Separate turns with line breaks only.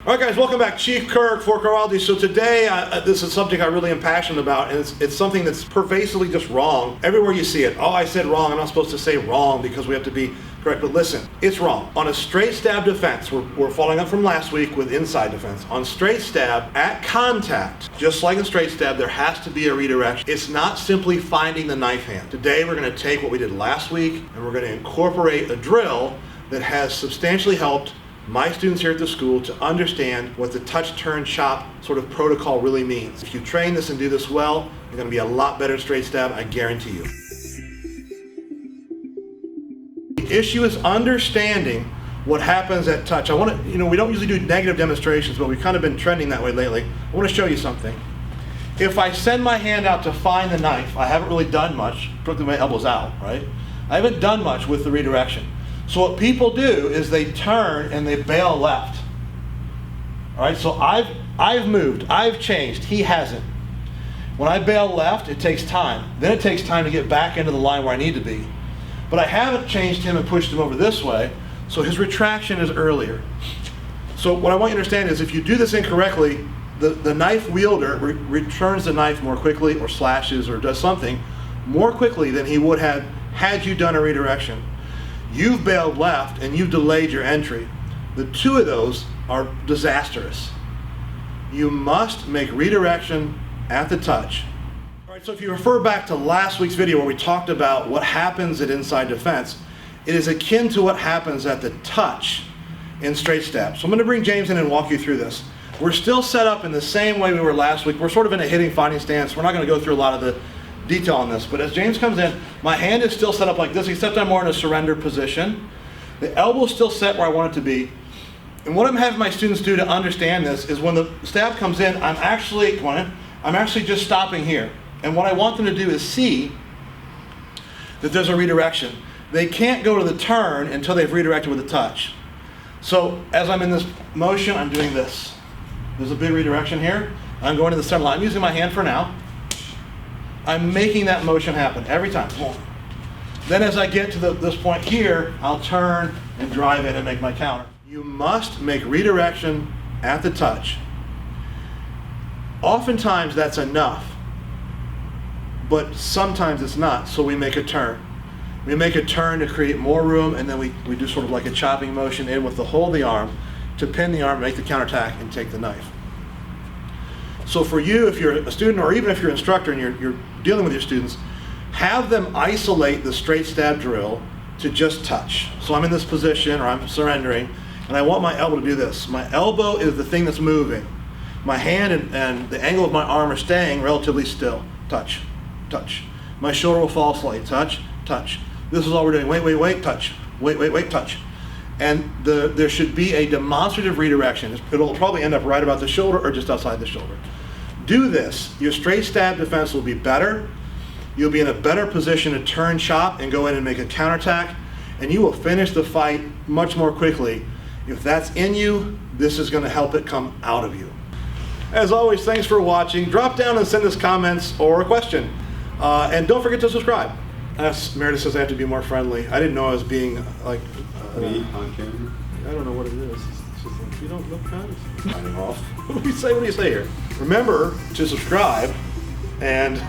All right, guys, welcome back. Chief Kirk for Kravology. So today, this is a subject I really am passionate about, and it's something that's pervasively just wrong. Everywhere you see it, oh, I said wrong. I'm not supposed to say wrong because we have to be correct. But listen, it's wrong. On a straight stab defense, we're following up from last week with inside defense. On straight stab, at contact, just like a straight stab, there has to be a redirection. It's not simply finding the knife hand. Today, we're going to take what we did last week, and we're going to incorporate a drill that has substantially helped my students here at the school to understand what the touch, turn, chop sort of protocol really means. If you train this and do this well, you're going to be a lot better at straight stab, I guarantee you. The issue is understanding what happens at touch. We don't usually do negative demonstrations, but we've kind of been trending that way lately. I want to show you something. If I send my hand out to find the knife, I haven't really done much, put my elbows out, right? I haven't done much with the redirection. So what people do is they turn and they bail left. All right, so I've moved, I've changed, he hasn't. When I bail left, it takes time. Then it takes time to get back into the line where I need to be. But I haven't changed him and pushed him over this way, so his retraction is earlier. So what I want you to understand is if you do this incorrectly, the knife wielder returns the knife more quickly or slashes or does something more quickly than he would have had you done a redirection. You've bailed left and you've delayed your entry. The two of those are disastrous. You must make redirection at the touch. All right, so if you refer back to last week's video where we talked about what happens at inside defense, it is akin to what happens at the touch in straight stab. So I'm going to bring James in and walk you through this. We're still set up in the same way we were last week. We're sort of in a hitting fighting stance. We're not going to go through a lot of the detail on this, but as James comes in, my hand is still set up like this, except I'm more in a surrender position. The elbow is still set where I want it to be. And what I'm having my students do to understand this is when the stab comes in, I'm actually just stopping here. And what I want them to do is see that there's a redirection. They can't go to the turn until they've redirected with a touch. So as I'm in this motion, I'm doing this. There's a big redirection here. I'm going to the center line. I'm using my hand for now. I'm making that motion happen every time. Then as I get to this point here, I'll turn and drive in and make my counter. You must make redirection at the touch. Oftentimes that's enough, but sometimes it's not, so we make a turn. We make a turn to create more room, and then we do sort of like a chopping motion in with the hold the arm to pin the arm, make the counterattack, and take the knife. So for you, if you're a student or even if you're an instructor and you're dealing with your students, have them isolate the straight stab drill to just touch. So I'm in this position or I'm surrendering and I want my elbow to do this. My elbow is the thing that's moving. My hand and the angle of my arm are staying relatively still. Touch, touch. My shoulder will fall slightly. Touch, touch. This is all we're doing. Wait, wait, wait, touch. Wait, wait, wait, touch. And there should be a demonstrative redirection. It'll probably end up right about the shoulder or just outside the shoulder. Do this, your straight stab defense will be better. You'll be in a better position to turn chop and go in and make a counterattack, and you will finish the fight much more quickly. If that's in you, this is going to help it come out of you. As always, thanks for watching. Drop down and send us comments or a question. And don't forget to subscribe. Meredith says I have to be more friendly. I didn't know I was being like...
Me on camera?
I don't know what it is. It's just like, you don't look nice. Signing off. What do you say here? Remember to subscribe and